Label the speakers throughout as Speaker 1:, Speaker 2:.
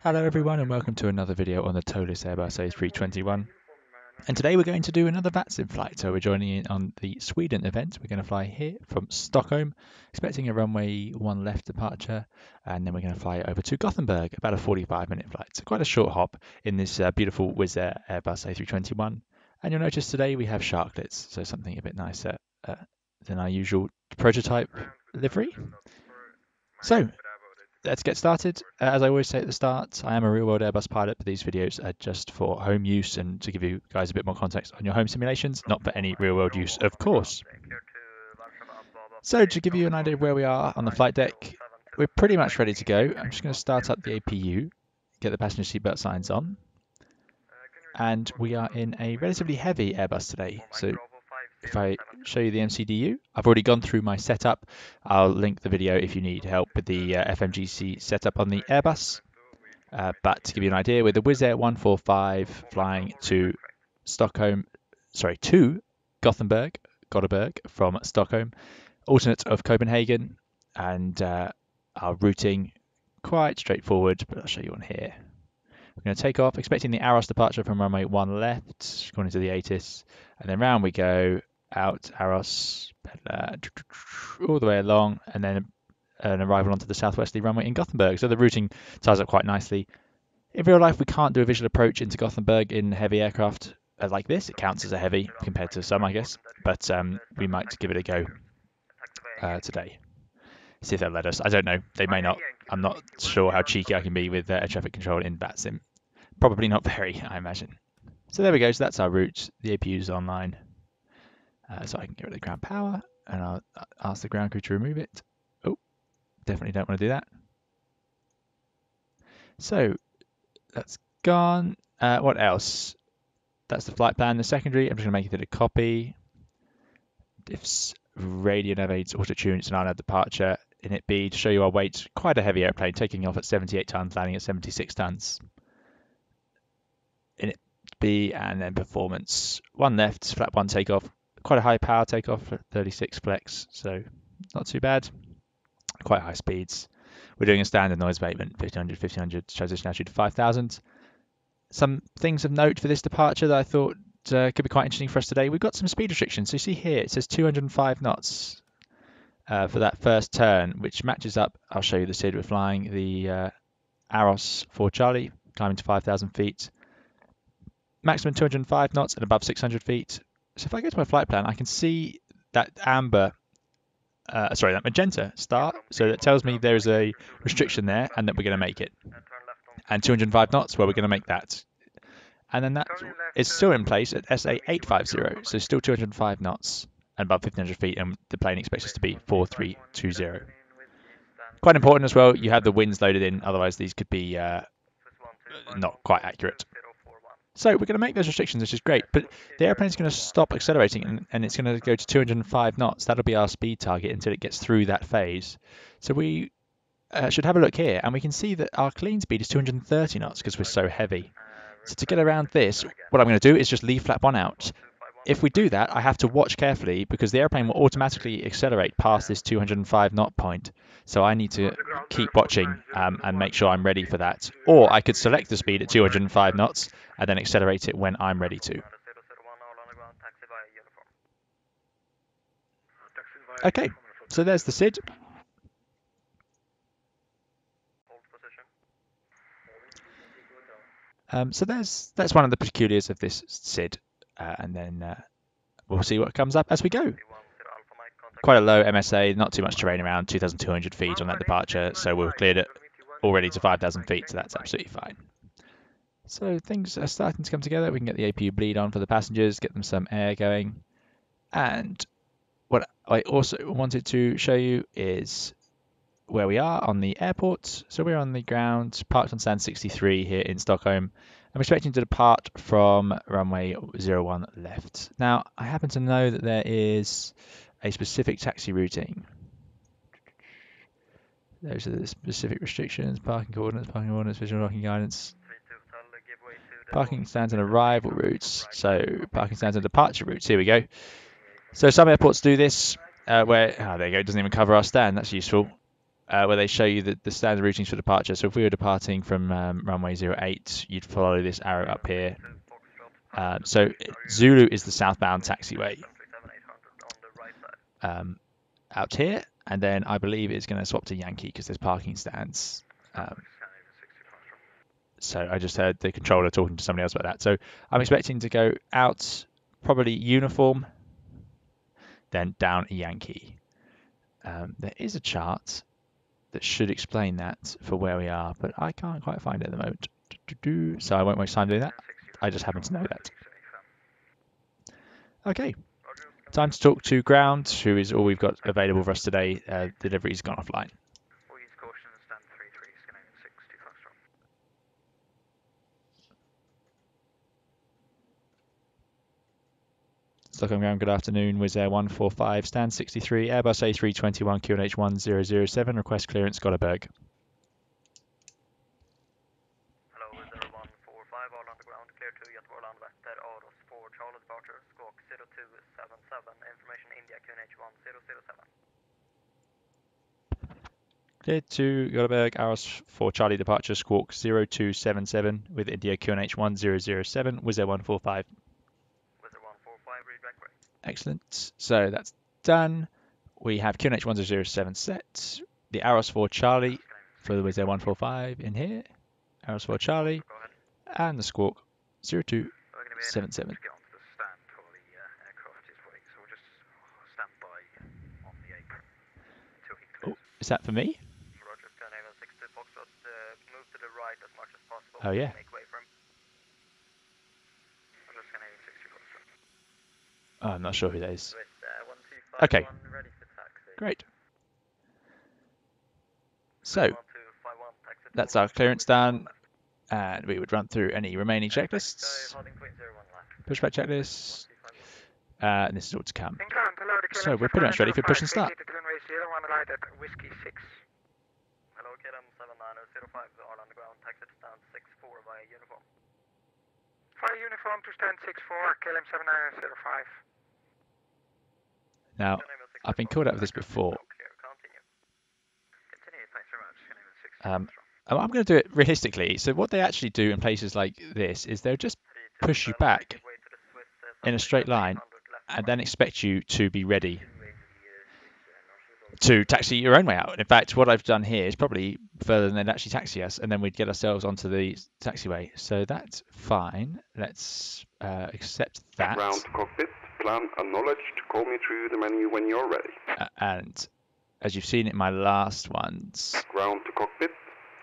Speaker 1: Hello everyone and welcome to another video on the ToLiss Airbus A321. And today we're going to do another VATSIM flight. So we're joining in on the Sweden event. We're going to fly here from Stockholm, expecting a runway 1 left departure, and then we're going to fly over to Gothenburg, about a 45-minute flight. So quite a short hop in this beautiful Wizz Air Airbus A321. And you'll notice today we have sharklets, so something a bit nicer than our usual prototype livery. So let's get started. As I always say at the start, I am a real-world Airbus pilot, but these videos are just for home use and to give you guys a bit more context on your home simulations, not for any real-world use, of course. So to give you an idea of where we are on the flight deck, we're pretty much ready to go. I'm just going to start up the APU, get the passenger seatbelt signs on, and we are in a relatively heavy Airbus today. So if I show you the MCDU, I've already gone through my setup. I'll link the video if you need help with the FMGC setup on the Airbus. But to give you an idea, with the Wizz Air 145 flying to Goteborg from Stockholm, alternate of Copenhagen, and our routing quite straightforward, but I'll show you on here. We're going to take off, expecting the Aros departure from runway 1 left, according to the ATIS, and then round we go, out Aros, all the way along, and then an arrival onto the southwesterly runway in Gothenburg. So the routing ties up quite nicely. In real life, we can't do a visual approach into Gothenburg in heavy aircraft like this. It counts as a heavy compared to some, I guess, but we might give it a go today. See if they'll let us. I don't know. They may not. I'm not sure how cheeky I can be with air traffic control in VATSIM. Probably not very, I imagine. So there we go. So that's our route. The APU is online. So I can get rid of the ground power, and I'll ask the ground crew to remove it. Oh, definitely don't want to do that. So that's gone. What else? That's the flight plan. The secondary, I'm just going to make it a copy. Diffs, radio nav aids, auto tune, it's an RNAV departure. In it B, to show you our weight, quite a heavy airplane, taking off at 78 tons, landing at 76 tons. In it B, and then performance. 1 left, flap 1 takeoff. Quite a high power takeoff, 36 flex, so not too bad. Quite high speeds. We're doing a standard noise abatement, 1500, transition altitude to 5000. Some things of note for this departure that I thought could be quite interesting for us today. We've got some speed restrictions. So you see here, it says 205 knots for that first turn, which matches up. I'll show you the SID. We're flying the Aros for Charlie, climbing to 5,000 feet. Maximum 205 knots and above 600 feet. So if I go to my flight plan, I can see that that magenta star. So that tells me there is a restriction there and that we're going to make it. And 205 knots, well, we're going to make that. And then that is still in place at SA850, so still 205 knots and above 1,500 feet, and the plane expects us to be 4320. Quite important as well, you have the winds loaded in, otherwise these could be not quite accurate. So we're going to make those restrictions, which is great, but the airplane is going to stop accelerating and it's going to go to 205 knots. That'll be our speed target until it gets through that phase. So we should have a look here, and we can see that our clean speed is 230 knots because we're so heavy. So to get around this, what I'm going to do is just leave flap 1 out. If we do that, I have to watch carefully because the airplane will automatically accelerate past this 205 knot point. So I need to keep watching and make sure I'm ready for that. Or I could select the speed at 205 knots and then accelerate it when I'm ready to. Okay, so there's the SID. So that's one of the peculiars of this SID, and then we'll see what comes up as we go. Quite a low MSA, not too much terrain around, 2,200 feet on that departure, so we've cleared it already to 5,000 feet, so that's absolutely fine. So things are starting to come together. We can get the APU bleed on for the passengers, get them some air going. And what I also wanted to show you is where we are on the airport. So we're on the ground, parked on stand 63 here in Stockholm. I'm expecting to depart from runway 01 left. Now, I happen to know that there is a specific taxi routing. Those are the specific restrictions, parking coordinates, visual parking guidance, parking stands and arrival routes. So parking stands and departure routes, here we go. So some airports do this where, there you go, it doesn't even cover our stand, that's useful. where they show you the standard routings for departure. So if we were departing from runway 08, you'd follow this arrow up here. So Zulu is the southbound taxiway out here, and then I believe it's going to swap to Yankee because there's parking stands. So I just heard the controller talking to somebody else about that. So I'm expecting to go out, probably uniform, then down a Yankee. There is a chart that should explain that for where we are, but I can't quite find it at the moment. So I won't waste time doing that. I just happen to know that. Okay, time to talk to ground, who is all we've got available for us today. Delivery's gone offline. Stockholm ground, good afternoon. Wizz Air 145, stand 63, Airbus A321, QNH 1007, request clearance, Goteborg.
Speaker 2: Hello, Wizz Air 145, all on the ground, clear to Goteborg, land vector, Airbus 4, Charlie departure, squawk 0277, information India, QNH 1007.
Speaker 1: Clear to Goteborg, Airbus 4 Charlie departure, squawk 0277 with India QNH 1007, Wizz Air 145. Excellent. So that's done. We have QNH 1007 set. The Airbus 4 Charlie for the Wizz Air 145 in here. Airbus 4 Charlie. And the squawk 0277. Oh, is that for me? Oh, yeah. Oh, I'm not sure who that is. Okay, great. So that's our clearance done, and we would run through any remaining checklists. Pushback checklist, and this is all to come. So we're pretty much ready for push and start.
Speaker 3: Uniform to stand 64, KLM 7905.
Speaker 1: Now, I've been called out of this before. I'm going to do it realistically. So what they actually do in places like this is they'll just push you back in a straight line and then expect you to be ready to taxi your own way out. In fact, what I've done here is probably further than they'd actually taxi us, and then we'd get ourselves onto the taxiway. So that's fine. Let's accept that.
Speaker 4: Ground to cockpit, plan acknowledged. Call me through the menu when you're ready.
Speaker 1: And as you've seen in my last ones,
Speaker 4: ground to cockpit,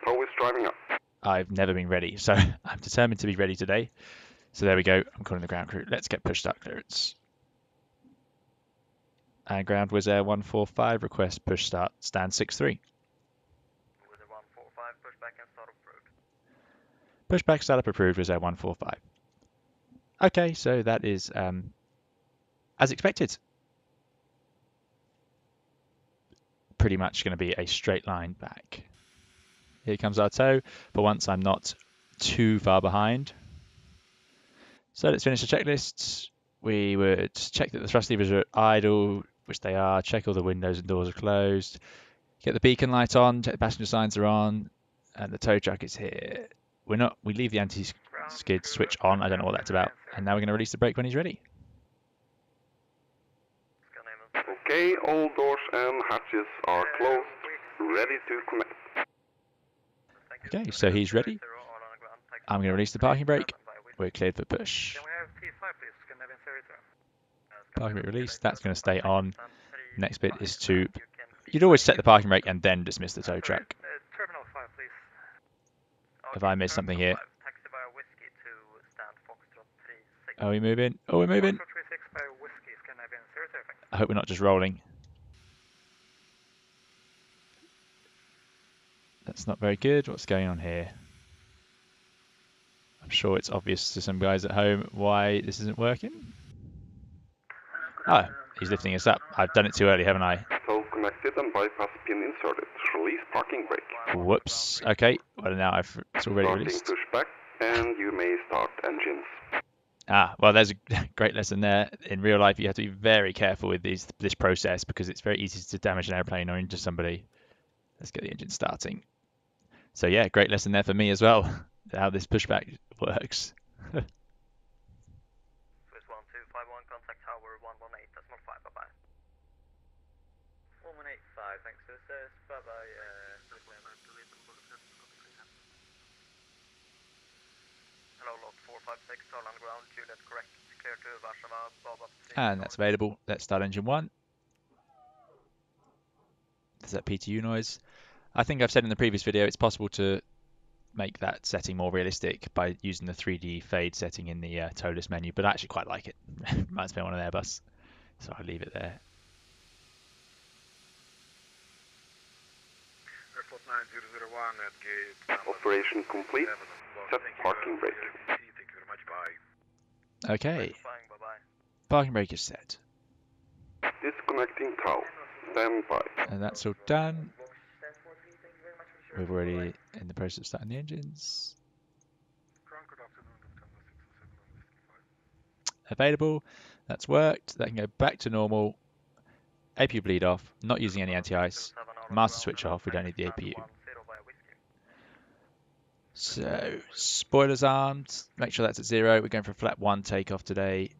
Speaker 4: tow is driving up.
Speaker 1: I've never been ready, so I'm determined to be ready today. So there we go. I'm calling the ground crew. Let's get push start clearance. And ground Wizz Air 145, request push start, stand 63.
Speaker 2: Wizz Air 145, pushback and startup approved.
Speaker 1: Pushback startup approved, Wizz Air 145. Okay, so that is as expected. Pretty much going to be a straight line back. Here comes our tow, but once I'm not too far behind. So let's finish the checklists. We would check that the thrust levers are idle, which they are, check all the windows and doors are closed, get the beacon light on, check the passenger signs are on, and the tow truck is here. We leave the anti-skid switch on, I don't know what that's about, and now we're going to release the brake when he's ready.
Speaker 4: Okay, all doors and hatches are closed, ready to connect.
Speaker 1: Okay, so he's ready. I'm going to release the parking brake. We're cleared for push. Parking brake release, that's going to stay on. Next bit is to, you'd always set the parking brake and then dismiss the tow truck. Have I missed something here? Are we moving? Oh, we're moving. I hope we're not just rolling. That's not very good. What's going on here? I'm sure it's obvious to some guys at home why this isn't working. Oh, he's lifting us up. I've done it too early, haven't I?
Speaker 4: So connected and bypass pin inserted. Release parking brake.
Speaker 1: Whoops. Okay. Well, now it's already released.
Speaker 4: Pushback, and you may start engines.
Speaker 1: Ah, well, there's a great lesson there. In real life, you have to be very careful with this process because it's very easy to damage an airplane or injure somebody. Let's get the engine starting. So yeah, great lesson there for me as well, how this pushback works.
Speaker 2: Swiss 1251, contact tower 118.5, bye-bye. 118.5, thanks for the service, bye-bye. Hello, lot 456, all on ground, Juliet correct, clear to Warszawa, Bob up to
Speaker 1: And that's available. Let's start engine 1. There's that PTU noise. I think I've said in the previous video, it's possible to make that setting more realistic by using the 3D fade setting in the ToLiss menu, but I actually quite like it. Reminds me of one of Airbus, so I'll leave it there.
Speaker 3: Airport 9001 at gate.
Speaker 4: Operation complete. Set parking brake.
Speaker 3: Thank you very much, bye.
Speaker 1: Okay,
Speaker 2: bye-bye.
Speaker 1: parking brake is set.
Speaker 4: Disconnecting tow. Stand by.
Speaker 1: And that's all done. We're already in the process of starting the engines. Available. That's worked. That can go back to normal. APU bleed off. Not using any anti-ice. Master switch off. We don't need the APU. So, spoilers armed. Make sure that's at 0. We're going for a flat 1 takeoff today.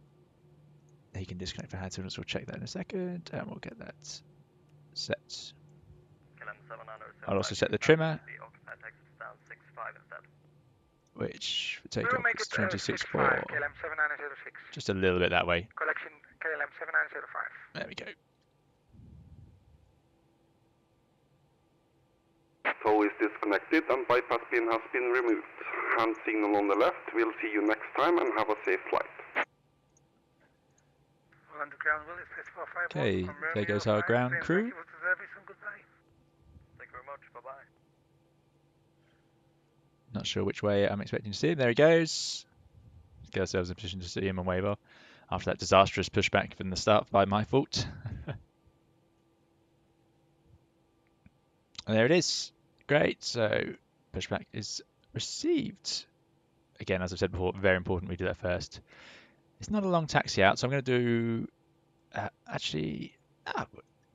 Speaker 1: He can disconnect for hand signals. We'll check that in a second. And we'll get that set. I'll also set the trimmer, which for takeoff is 26.4. Just a little bit that way.
Speaker 3: Collection KLM 7905.
Speaker 1: There we go.
Speaker 4: Tow is disconnected and bypass pin has been removed. Hand signal on the left. We'll see you next time and have a safe flight.
Speaker 1: Okay, there goes our ground crew.
Speaker 2: Thank you very much, bye-bye.
Speaker 1: Not sure which way I'm expecting to see him. There he goes. Let's get ourselves in a position to see him and wave off after that disastrous pushback from the start by my fault. And there it is. Great. So pushback is received. Again, as I've said before, very important we do that first. It's not a long taxi out, so I'm going to do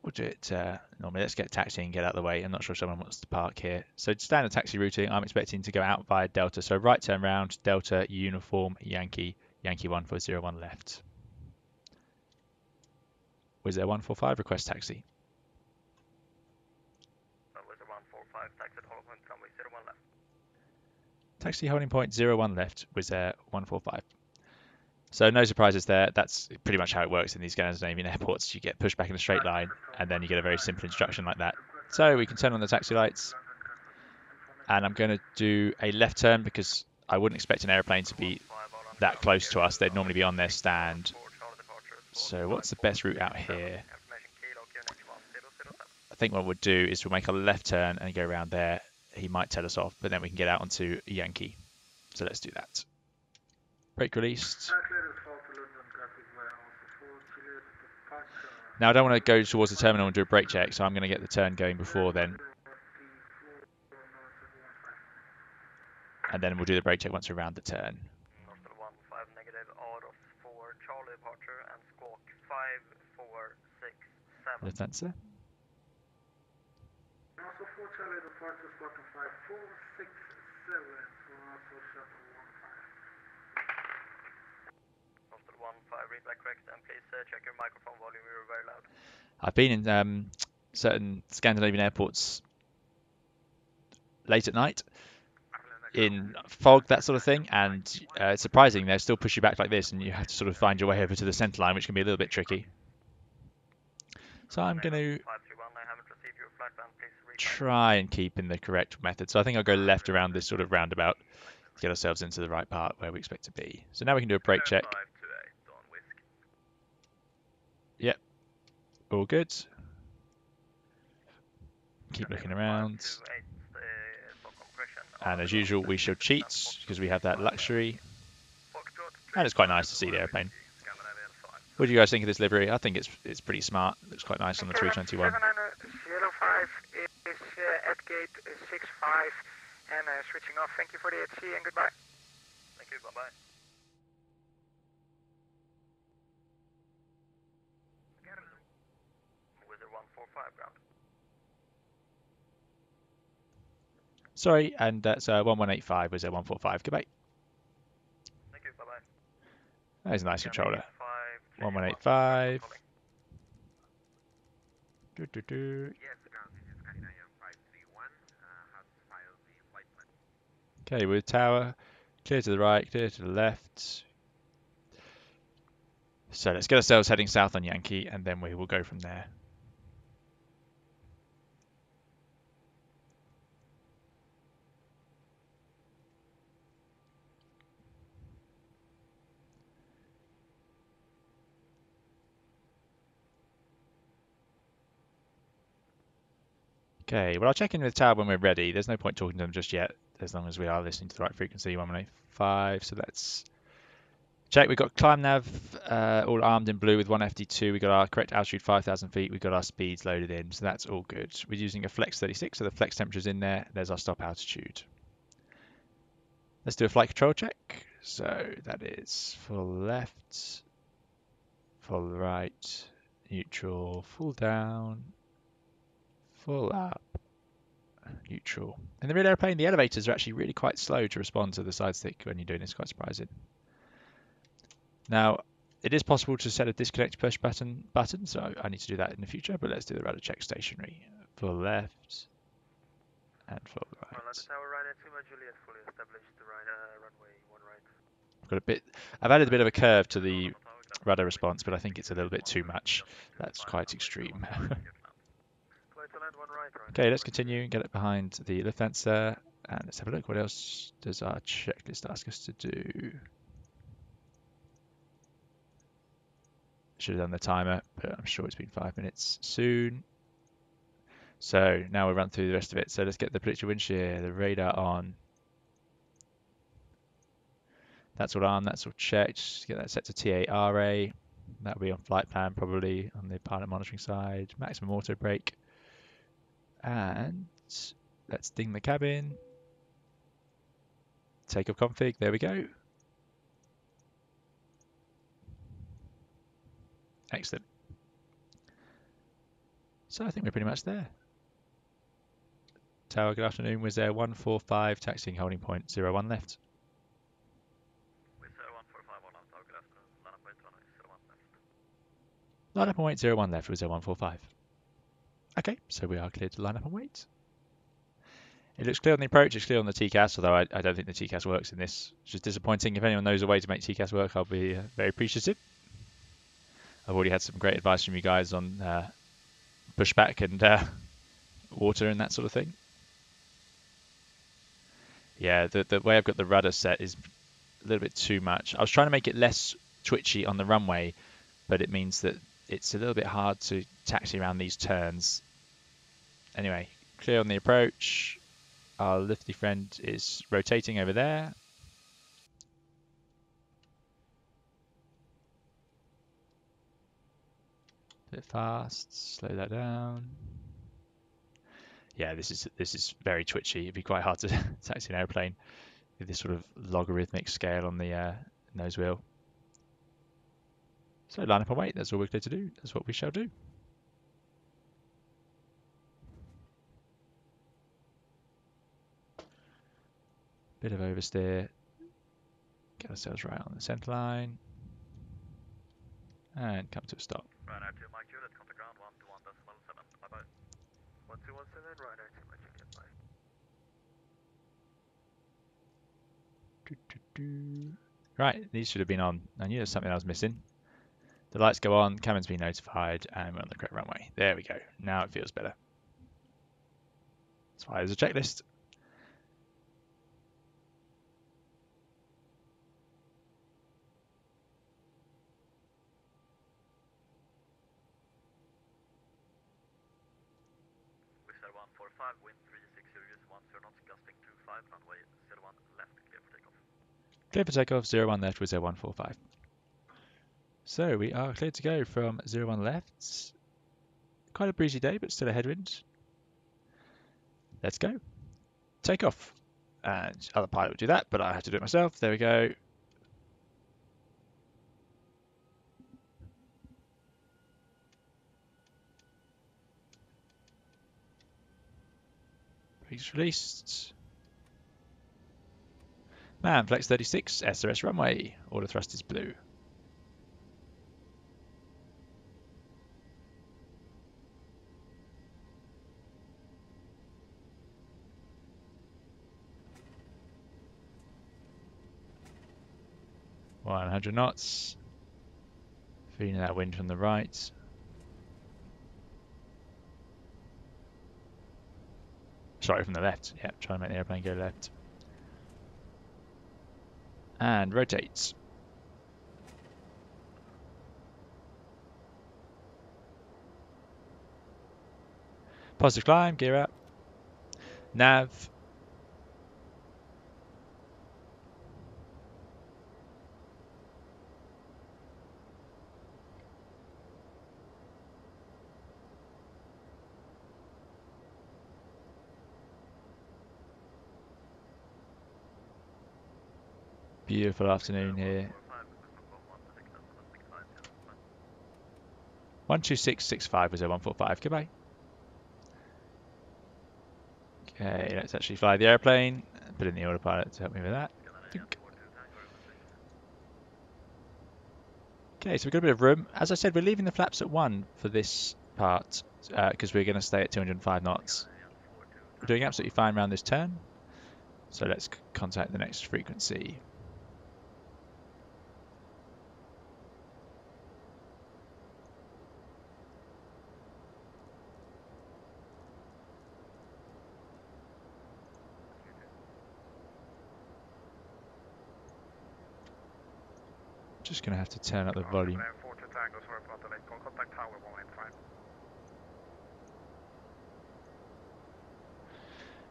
Speaker 1: we'll do it normally. Let's get taxi and get out of the way. I'm not sure if someone wants to park here. So standard taxi routing, I'm expecting to go out via Delta. So right turn round, Delta, Uniform, Yankee, Yankee 1401 left. Was there 145 request taxi?
Speaker 2: Was there 145, taxi holding point, runway 01 left.
Speaker 1: Taxi holding point 01 left. Was there 145? So no surprises there. That's pretty much how it works in these Scandinavian airports. You get pushed back in a straight line, and then you get a very simple instruction like that. So we can turn on the taxi lights, and I'm going to do a left turn because I wouldn't expect an airplane to be that close to us. They'd normally be on their stand. So what's the best route out here? I think what we'll do is we'll make a left turn and go around there. He might tell us off, but then we can get out onto Yankee. So let's do that. Brake released. Now I don't want to go towards the terminal and do a brake check, so I'm going to get the turn going before then. And then we'll do the brake check once we're around the turn.
Speaker 2: Nostal 15 negative, Aros 4 Charlie departure and squawk 5467.
Speaker 1: Left answer.
Speaker 3: Also 4 Charlie departure, squawking 5467 for also shuttle 15.
Speaker 2: Nostal 15, read back correct, and please check your microphone volume, you were very loud.
Speaker 1: I've been in certain Scandinavian airports late at night in fog, that sort of thing, and it's surprising they'll still push you back like this, and you have to sort of find your way over to the centre line, which can be a little bit tricky. So I'm going to try and keep in the correct method. So I think I'll go left around this sort of roundabout to get ourselves into the right part where we expect to be. So now we can do a brake check. Yep, all good. Keep looking around. And as usual, we shall cheat because we have that luxury. And it's quite nice to see the airplane. What do you guys think of this livery? I think it's pretty smart. Looks quite nice on the 321.
Speaker 3: 7905 is at gate 65 and switching off. Thank you for the HC and goodbye.
Speaker 2: Thank you, bye-bye. Wizard 145 ground.
Speaker 1: Sorry, and that's 1185 was 145. Goodbye.
Speaker 2: Thank you, bye-bye.
Speaker 1: That is a nice controller.
Speaker 2: 5J1,
Speaker 1: 1185.
Speaker 2: calling.
Speaker 1: Do, do, do.
Speaker 5: Yes, ground, this is Skandinavian 531, has filed the flight plan.
Speaker 1: Okay, with tower, clear to the right, clear to the left. So let's get ourselves heading south on Yankee, and then we will go from there. Okay, well I'll check in with tower when we're ready. There's no point talking to them just yet, as long as we are listening to the right frequency, 1185. So let's check. We've got climb nav all armed in blue with one FD2. We've got our correct altitude 5,000 feet. We've got our speeds loaded in, so that's all good. We're using a flex 36, so the flex temperature's in there. There's our stop altitude. Let's do a flight control check. So that is full left, full right, neutral, full down, full up, neutral. In the real airplane, the elevators are actually really quite slow to respond to the side stick when you're doing this. Quite surprising. Now, it is possible to set a disconnect push button, so I need to do that in the future, but let's do the rudder check stationary. Full left and full right.
Speaker 2: Orlando Tower, right at Lima Juliet, fully established the right, runway 1 right.
Speaker 1: I've added a bit of a curve to the rudder response, but I think it's a little bit too much. That's quite extreme.
Speaker 2: Flight to land 1 right, right.
Speaker 1: Okay, let's continue and get it behind the Lufthansa, and let's have a look. What else does our checklist ask us to do? Should have done the timer, but I'm sure it's been 5 minutes soon. So now we'll run through the rest of it. So let's get the predicted wind shear, the radar on. That's all on, that's all checked. Just get that set to TARA. That'll be on flight plan probably on the pilot monitoring side. Maximum auto brake. And let's ding the cabin. Takeoff config, there we go. Excellent. So I think we're pretty much there. Tower, good afternoon. Was there 145 taxiing holding point 01 left?
Speaker 2: With 145 Orlando Tower, good afternoon. Line up weight runway 01 left.
Speaker 1: Line up and wait 01 left was 145. Okay, so we are clear to line up and wait. It looks clear on the approach, it's clear on the TCAS, although I don't think the TCAS works in this, which is disappointing. If anyone knows a way to make TCAS work, I'll be very appreciative. I've already had some great advice from you guys on pushback and water and that sort of thing. Yeah, the way I've got the rudder set is a little bit too much. I was trying to make it less twitchy on the runway, but it means that it's a little bit hard to taxi around these turns. Anyway, clear on the approach. Our lifty friend is rotating over there. A bit fast, slow that down. Yeah, this is very twitchy. It'd be quite hard to taxi an airplane with this sort of logarithmic scale on the nose wheel. So line up and wait, that's all we're clear to do. That's what we shall do. Bit of oversteer. Get ourselves right on the centre line. And come to a stop.
Speaker 2: Right out to Mike Juliet, contact ground 121.7. Bye-bye. 1217, right out to Mike Juliet, bye.
Speaker 1: Right, these should have been on. I knew there was something I was missing. The lights go on, cabin's been notified, and we're on the correct runway. There we go. Now it feels better. That's why there's a checklist.
Speaker 2: With 145, wind 36 degrees, 10 knots, gusting 25, runway 01 left, clear for takeoff.
Speaker 1: Clear for takeoff, 01 left with 0145. So we are clear to go from 01 left. Quite a breezy day, but still a headwind. Let's go. Take off. And other pilot would do that, but I have to do it myself. There we go. Brakes released. Man, flex 36, SRS runway. Order thrust is blue. $100 knots. Feeling that wind from the right. Sorry, from the left. Yeah, trying to make the airplane go left. And rotates. Positive climb, gear up. Nav. Beautiful afternoon here. 12665 was 145. Goodbye. Okay, let's actually fly the airplane. Put in the autopilot to help me with that. Okay, so we've got a bit of room. As I said, we're leaving the flaps at 1 for this part because we're going to stay at 205 knots. We're doing absolutely fine around this turn. So let's contact the next frequency. Just going to have to turn up the volume.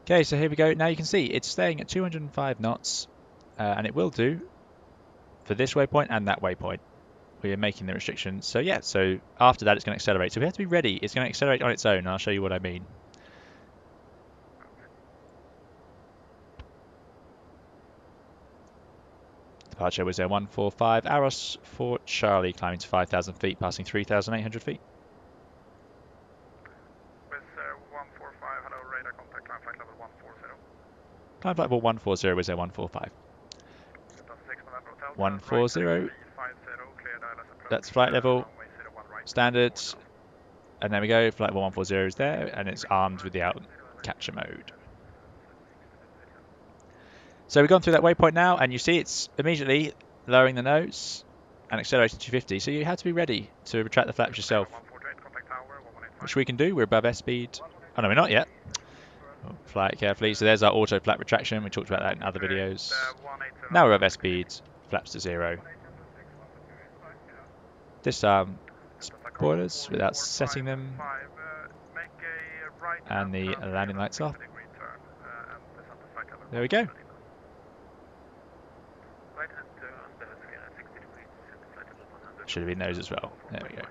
Speaker 1: Okay, so here we go. Now you can see it's staying at 205 knots, and it will do for this waypoint and that waypoint. We are making the restrictions. So yeah, so after that it's going to accelerate. So we have to be ready. It's going to accelerate on its own, and I'll show you what I mean. Departure was 145, Aros for Charlie, climbing to 5,000 feet, passing 3,800 feet.
Speaker 3: With 145, hello, radar contact, climb flight level 140.
Speaker 1: Climb flight level 140 was 145. 140. That's flight level, standard, and there we go. Flight level 140 is there, and it's armed with the out capture mode. So we've gone through that waypoint now, and you see it's immediately lowering the nose and accelerating to 250. So you have to be ready to retract the flaps yourself, which we can do. We're above airspeed. Oh no, we're not yet. We'll fly it carefully. So there's our auto flap retraction. We talked about that in other videos. Now we're above airspeed, flaps to 0. Disarm spoilers without setting them, and the landing lights off. There we go. Should have been those as well. There we go.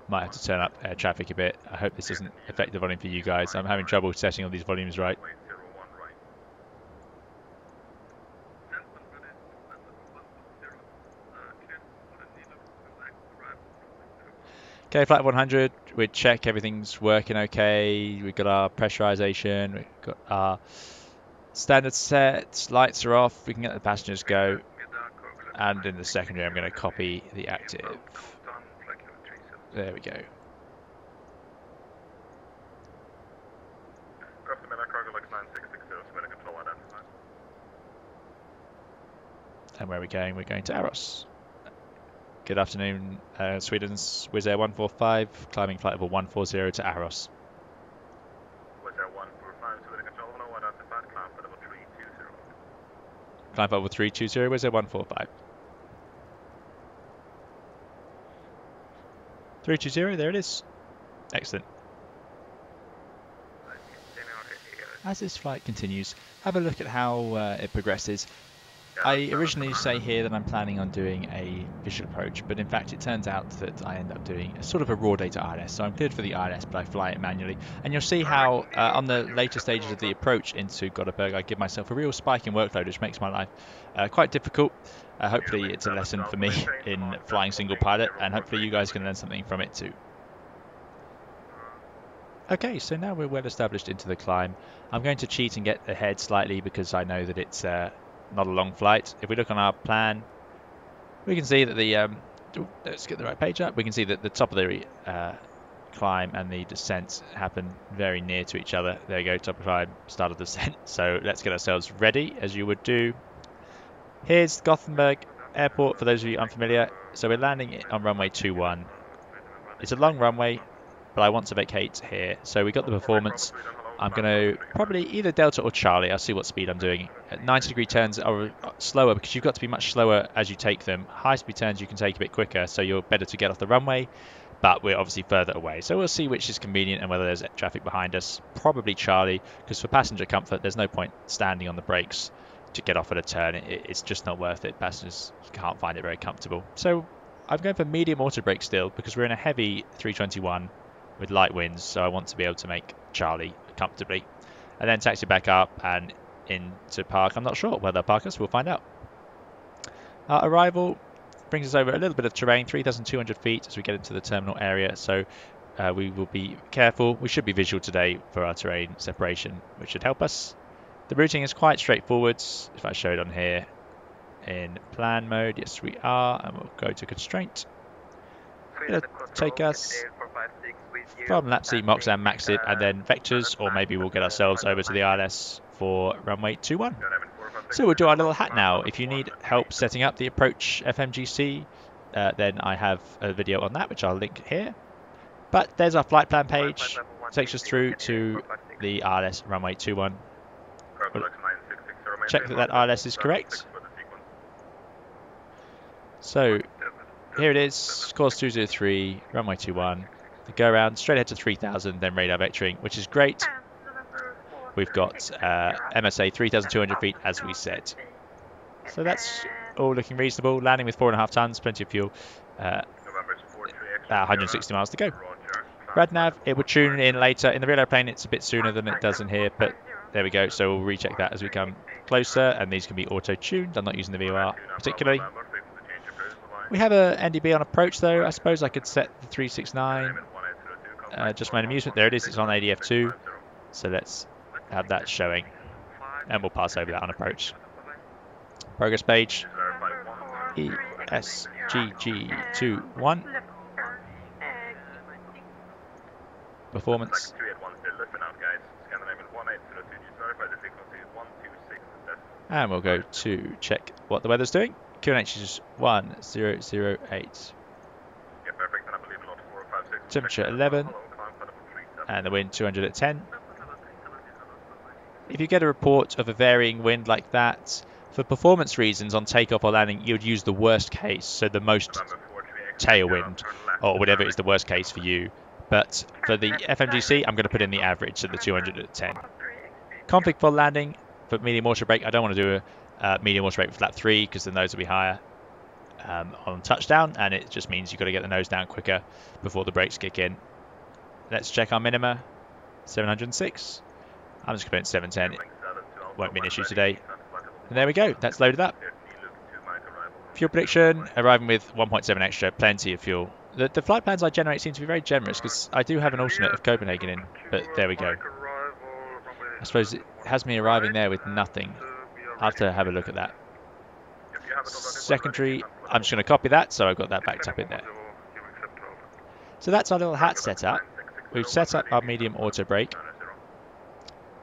Speaker 1: Might have to turn up air traffic a bit. I hope this doesn't affect the volume for you guys. I'm having trouble setting all these volumes right. Okay, flight 100, we check everything's working okay. We've got our pressurization, we've got our standard set, lights are off, we can get the passengers go. And in the secondary, I'm going to copy the active. There we go. And where are we going? We're going to Aros. Good afternoon, Sweden's Wizz Air 145, climbing flight level 140 to Aros.
Speaker 5: Wizz Air 145, Sweden control, no one outside, climb for level 320.
Speaker 1: Climb flight level 320, Wizz Air 145. 320, there it is. Excellent. As this flight continues, have a look at how it progresses. I originally say here that I'm planning on doing a visual approach, but in fact it turns out that I end up doing a sort of a raw data ILS. So I'm cleared for the ILS, but I fly it manually. And you'll see how on the later stages of the approach into Goteborg, I give myself a real spike in workload, which makes my life quite difficult. Hopefully it's a lesson for me in flying single pilot, and hopefully you guys can learn something from it too. Okay, so now we're well established into the climb. I'm going to cheat and get ahead slightly because I know that it's not a long flight. If we look on our plan, we can see that the let's get the right page up. We can see that the top of the climb and the descent happen very near to each other. There you go, top of climb, start of descent. So let's get ourselves ready, as you would do. Here's Goteborg Airport, for those of you unfamiliar. So we're landing on runway 21. It's a long runway, but I want to vacate here. So we got the performance. I'm going to probably either Delta or Charlie. I'll see what speed I'm doing. 90-degree turns are slower because you've got to be much slower as you take them. High-speed turns you can take a bit quicker, so you're better to get off the runway, but we're obviously further away. So we'll see which is convenient and whether there's traffic behind us. Probably Charlie, because for passenger comfort, there's no point standing on the brakes to get off at a turn. It's just not worth it. Passengers can't find it very comfortable. So I'm going for medium auto brake still because we're in a heavy 321 with light winds, so I want to be able to make Charlie comfortably, and then taxi back up and into park. I'm not sure where they'll park us, we'll find out. Our arrival brings us over a little bit of terrain, 3,200 feet as we get into the terminal area, so we will be careful. We should be visual today for our terrain separation, which should help us. The routing is quite straightforward. If I show it on here in plan mode, yes we are, and we'll go to constraint. It'll take us from Lapsy, Mox and Maxit, and then vectors, or maybe we'll get ourselves over to the ILS for runway 21. So we'll do our little hat now. If you need help setting up the approach FMGC, then I have a video on that, which I'll link here. But there's our flight plan page. Takes us through to the ILS runway 21. We'll check that ILS is correct. So here it is, course 203, runway 21. The go around straight ahead to 3000, then radar vectoring, which is great. We've got MSA 3,200 feet as we said. So that's all looking reasonable. Landing with 4.5 tons, plenty of fuel. About 160 miles to go. RadNav, it will tune in later. In the real airplane, it's a bit sooner than it does in here, but there we go. So we'll recheck that as we come closer, and these can be auto-tuned. I'm not using the VOR particularly. We have a NDB on approach though. I suppose I could set the 369 just for my amusement. There it is, it's on ADF2. So let's have that showing, and we'll pass over that on approach. Progress page, ESGG21. Performance. And we'll go to check what the weather's doing. QNH is 1008. Temperature 11. And the wind 200 at 10. If you get a report of a varying wind like that, for performance reasons on takeoff or landing, you would use the worst case, so the most tailwind, or whatever is the worst case for you. But for the FMGC, I'm going to put in the average, so the 200 at 10. Config for landing, for medium auto brake, I don't want to do a medium auto brake for flap 3, because the nose will be higher on touchdown, and it just means you've got to get the nose down quicker before the brakes kick in. Let's check our minima, 706. I'm just going to put in 710. Won't be an issue today. And there we go, that's loaded up. Fuel prediction, arriving with 1.7 extra, plenty of fuel. The flight plans I generate seem to be very generous, because I do have an alternate of Copenhagen in, but there we go. I suppose it has me arriving there with nothing. I'll have to have a look at that. Secondary, I'm just going to copy that, so I've got that backed up in there. So that's our little hat setup. We've set up our medium auto brake.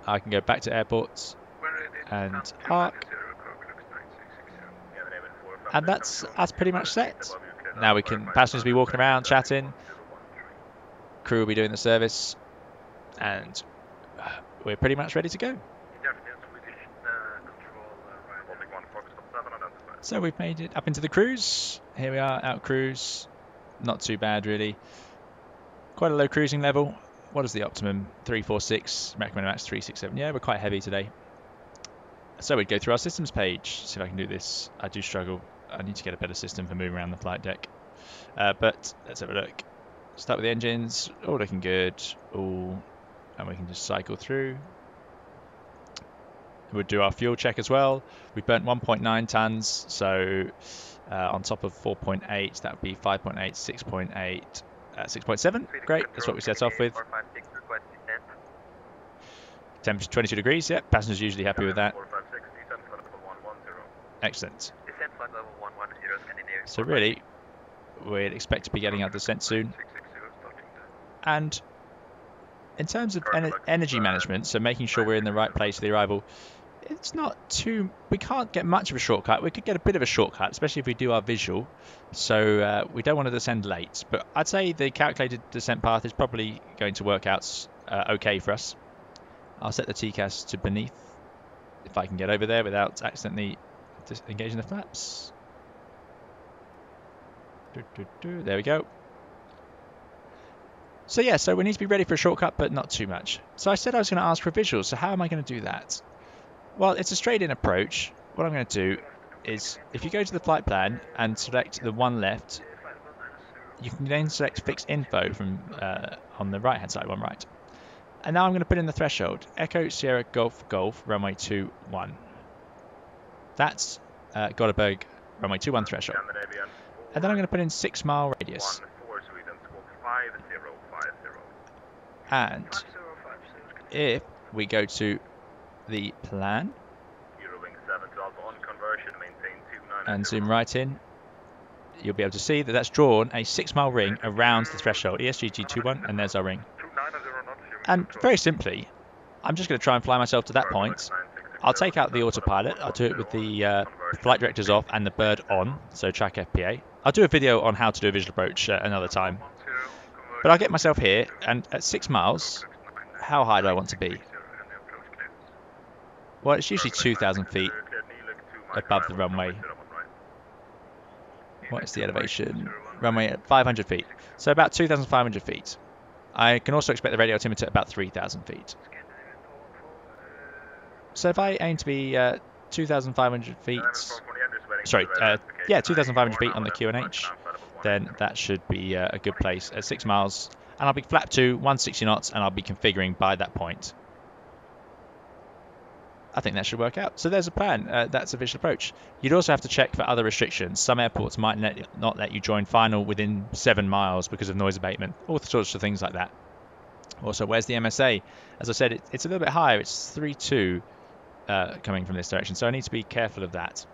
Speaker 1: I can go back to airports and park. And that's pretty much set. Now we can, passengers will be walking around, chatting. Crew will be doing the service. And we're pretty much ready to go. So we've made it up into the cruise. Here we are, out cruise. Not too bad really. Quite a low cruising level. What is the optimum? 346, recommended max 367. Yeah, we're quite heavy today. So we'd go through our systems page. See if I can do this. I do struggle. I need to get a better system for moving around the flight deck. But let's have a look. Start with the engines. All looking good. All, and we can just cycle through. We'll do our fuel check as well. We burnt 1.9 tons, so on top of 4.8, that would be 5.8, 6.8, 6.7. Great, that's what we set off with. Temperature 22 degrees, yeah, passengers usually happy with that. Excellent. So really, we'd expect to be getting our descent soon. And in terms of energy management, so making sure we're in the right place for the arrival, it's not too, we can't get much of a shortcut. We could get a bit of a shortcut, especially if we do our visual. So we don't want to descend late, but I'd say the calculated descent path is probably going to work out okay for us. I'll set the TCAS to beneath if I can get over there without accidentally engaging the flaps. There we go. So yeah, so we need to be ready for a shortcut, but not too much. So I said I was going to ask for visuals, so how am I going to do that? Well, it's a straight-in approach. What I'm going to do is, if you go to the flight plan and select the one left, you can then select Fix Info from on the right-hand side, one right. And now I'm going to put in the threshold. Echo Sierra Golf Golf, runway 21. That's Goteborg, runway 21 threshold. And then I'm going to put in 6 mile radius. And if we go to the plan and zoom right in, you'll be able to see that that's drawn a 6 mile ring around the threshold. ESGG21, and there's our ring. And very simply, I'm just going to try and fly myself to that point. I'll take out the autopilot. I'll do it with the flight directors off and the bird on, so track FPA. I'll do a video on how to do a visual approach another time. But I'll get myself here, and at 6 miles, how high do I want to be? Well, it's usually 2,000 feet above the runway. What is the elevation? Runway at 500 feet. So about 2,500 feet. I can also expect the radio altimeter at about 3,000 feet. So if I aim to be 2,500 feet, sorry, yeah, 2,500 feet on the QNH, then that should be a good place at 6 miles. And I'll be flap to 160 knots, and I'll be configuring by that point. I think that should work out. So there's a plan. That's a visual approach. You'd also have to check for other restrictions. Some airports might not let you join final within 7 miles because of noise abatement, all sorts of things like that. Also, where's the MSA? As I said, it's a little bit higher. It's 3.2 coming from this direction, so I need to be careful of that.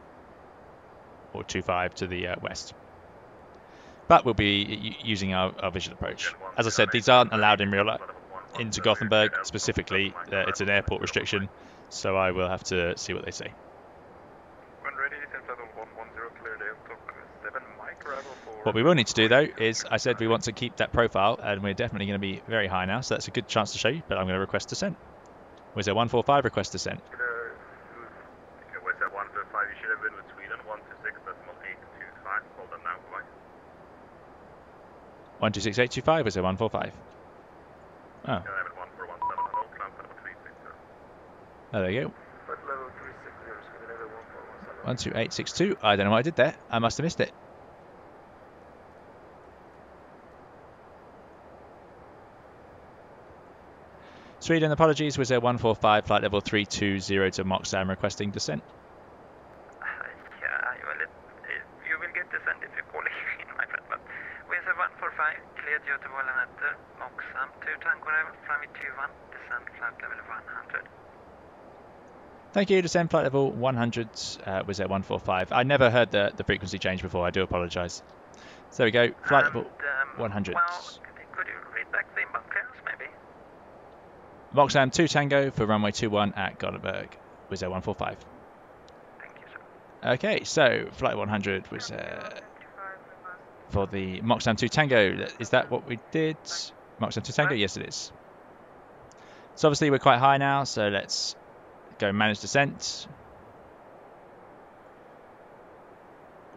Speaker 1: Or 2.5 to the west. But we'll be using our visual approach. As I said, these aren't allowed in real life. Into Gothenburg specifically, it's an airport restriction. So I will have to see what they say. What we will need to do though is, I said we want to keep that profile, and we're definitely going to be very high now, so that's a good chance to show you, but I'm going to request descent. Was there 145 request descent?
Speaker 5: Was there 145? You should have been with Sweden, 126.825. Hold on now, bye.
Speaker 1: 126.825, was there 145? Oh. Oh, there you go. 12862. I don't know what I did there. I must have missed it. Sweden, apologies. Was there 145 flight level 320 to Moxham requesting descent?
Speaker 3: Yeah, you will get descent if you call in, my friend. But we have 145 cleared Goteborg and Moxham 2 Tango level, runway 21, descent flight level 100.
Speaker 1: Thank you. Descend flight level 100 was at 145. I never heard the frequency change before. I do apologise. So there we go. Flight level 100.
Speaker 3: Well, could you read back the inbound clearance, maybe?
Speaker 1: Moxham 2 Tango for runway 21 at Goteborg was at 145.
Speaker 3: Thank you, sir.
Speaker 1: Okay, so flight 100 was for the Moxham 2 Tango. Is that what we did? Moxham 2 Tango? Yes, it is. So obviously we're quite high now, so let's go manage descent.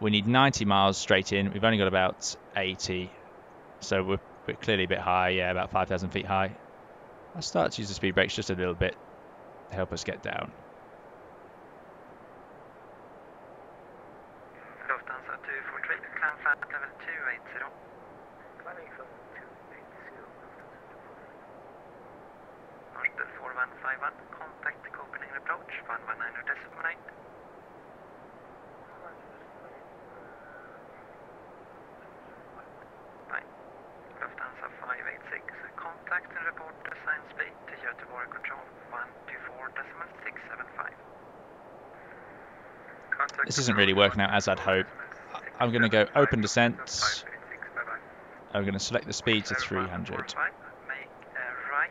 Speaker 1: We need 90 miles straight in. We've only got about 80, so we're clearly a bit high. Yeah, about 5,000 feet high. I'll start to use the speed brakes just a little bit to help us get down.
Speaker 3: 451, contact Copenhagen approach, 119.9. Lufthansa 586, contact and report design speed to Goteborg control 124.675.
Speaker 1: This isn't really working out as I'd hope. I'm going to go open descent. I'm going to select the speed to 300.
Speaker 3: Make a right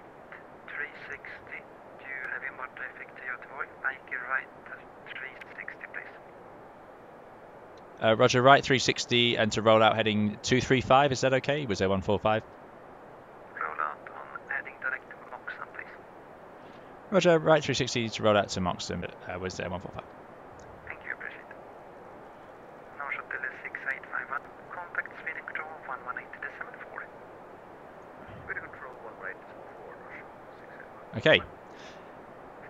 Speaker 3: 360. Do you have your motor traffic to Göteborg? Make a right 360, please.
Speaker 1: Roger, right 360 and to roll out heading 235. Is that okay? Was there 145?
Speaker 3: Roll out on heading direct to Moxham, please.
Speaker 1: Roger, right 360 to roll out to Moxham. Was there 145?
Speaker 3: Thank you, appreciate it. North ToLiss A321, contact Sweden control 118.4.
Speaker 5: Sweden control 1 right 4.
Speaker 1: Okay.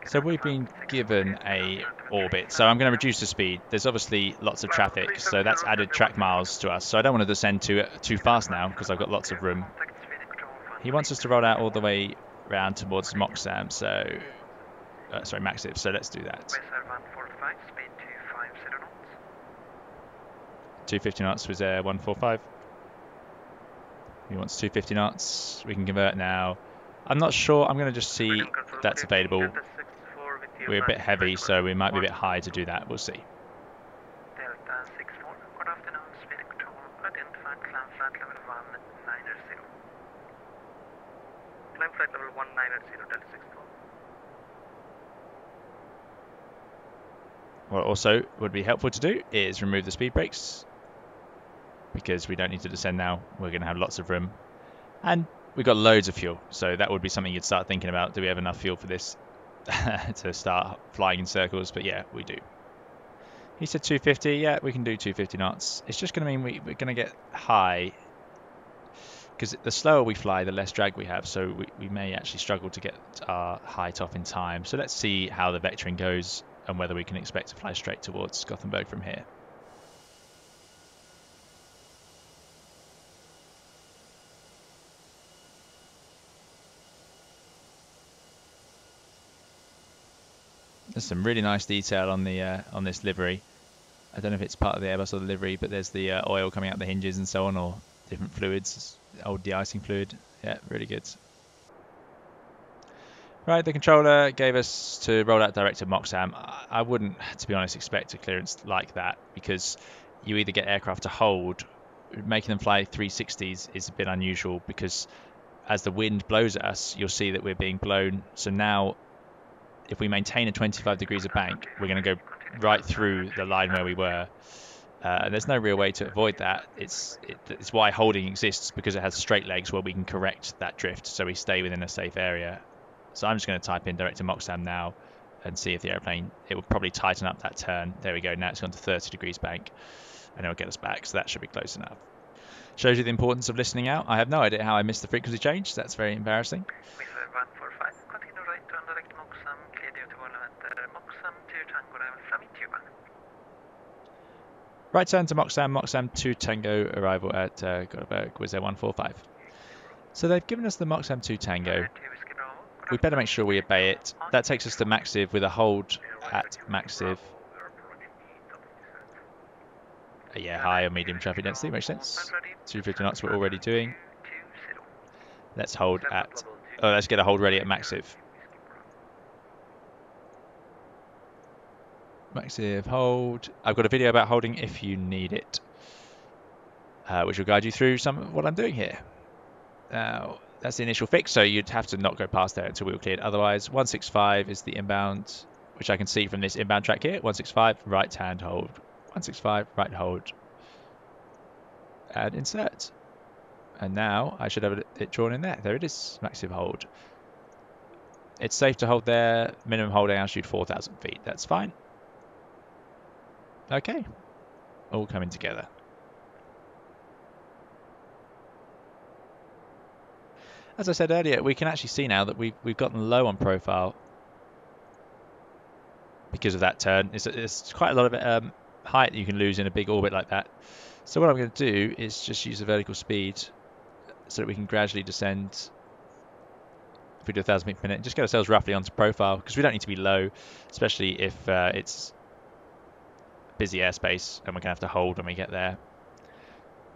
Speaker 1: So we've been given a orbit, so I'm going to reduce the speed. There's obviously lots of traffic, so that's added track miles to us. So I don't want to descend too fast now because I've got lots of room. He wants us to roll out all the way round towards Moxham, so sorry, Maxiv. So let's do that.
Speaker 3: Wizz Air 145, speed 250 knots.
Speaker 1: 250 knots was 145. He wants 250 knots. We can convert now. I'm not sure. I'm going to just see if that's available. We're a bit heavy, so we might be a bit high to do that. We'll see.
Speaker 3: Delta 64, good afternoon, speed control, identified climb flight level 190. Climb flight level 190, Delta 64.
Speaker 1: What also would be helpful to do is remove the speed brakes, because we don't need to descend now. We're going to have lots of room. And we've got loads of fuel, so that would be something you'd start thinking about. Do we have enough fuel for this to start flying in circles? But yeah, we do. He said 250. Yeah, we can do 250 knots. It's just going to mean we're going to get high, because the slower we fly, the less drag we have, so we may actually struggle to get our height off in time. So let's see how the vectoring goes and whether we can expect to fly straight towards Gothenburg from here. There's some really nice detail on the on this livery. I don't know if it's part of the Airbus or the livery, but there's the oil coming out the hinges and so on, or different fluids, old de-icing fluid. Yeah, really good. Right, the controller gave us to roll out direct to Moxham. I wouldn't, to be honest, expect a clearance like that, because you either get aircraft to hold. Making them fly 360s is a bit unusual, because as the wind blows at us, you'll see that we're being blown. So now, if we maintain a 25 degrees of bank, we're going to go right through the line where we were. And there's no real way to avoid that. It's why holding exists, because it has straight legs where we can correct that drift, so we stay within a safe area. So I'm just going to type in direct to Moxham now and see if the airplane, it will probably tighten up that turn. There we go, now it's gone to 30 degrees bank, and it'll get us back, so that should be close enough. Shows you the importance of listening out. I have no idea how I missed the frequency change. That's very embarrassing.
Speaker 3: Wizz Air 145, continue right to direct Moxham, clear due to Volvo Moxham 2 Tango arrival from Tuba.
Speaker 1: Right turn to Moxham, Moxham 2 Tango, arrival at Goteborg, Wizz Air 145. So they've given us the Moxham 2 Tango. We better make sure we obey it. That takes us to Maxiv with a hold at Maxiv. Yeah, high or medium traffic density, makes sense. 250 knots we're already doing. Let's hold at, let's get a hold ready at Maxiv. Maxiv hold. I've got a video about holding if you need it, which will guide you through some of what I'm doing here. Now, that's the initial fix, so you'd have to not go past there until we were cleared. Otherwise, 165 is the inbound, which I can see from this inbound track here. 165, right hand hold. 165, right hold. And insert. And now I should have it drawn in there. There it is, Maxiv hold. It's safe to hold there. Minimum holding altitude 4,000 feet. That's fine. Okay. All coming together. As I said earlier, we can actually see now that we've gotten low on profile because of that turn. It's quite a lot of height that you can lose in a big orbit like that. So what I'm going to do is just use the vertical speed so that we can gradually descend we do 1,000 feet per minute, just get ourselves roughly onto profile, because we don't need to be low, especially if it's busy airspace and we're going to have to hold when we get there.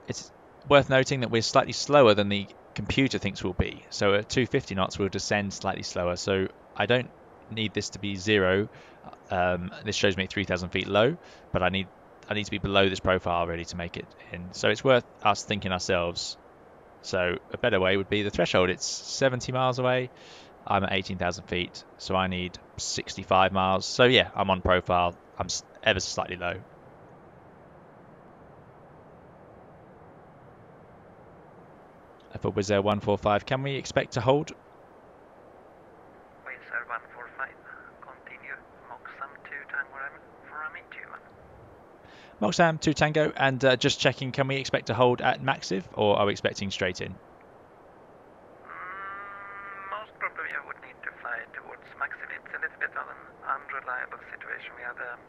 Speaker 1: It's worth noting that we're slightly slower than the computer thinks we'll be. So at 250 knots, we'll descend slightly slower. So I don't need this to be 0. This shows me 3,000 feet low, but I need to be below this profile really to make it in. So it's worth us thinking ourselves. So a better way would be the threshold. It's 70 miles away. I'm at 18,000 feet, so I need 65 miles. So yeah, I'm on profile. I'm ever so slightly low. For Wizz Air 145, can we expect to hold?
Speaker 3: Wizz Air 145, continue, Moxham 2 Tango from E21.
Speaker 1: Moxham 2 Tango, and just checking, can we expect to hold at Maxiv, or are we expecting straight in?
Speaker 3: Most probably I would need to fly towards Maxiv. It's a little bit of an unreliable situation. We had an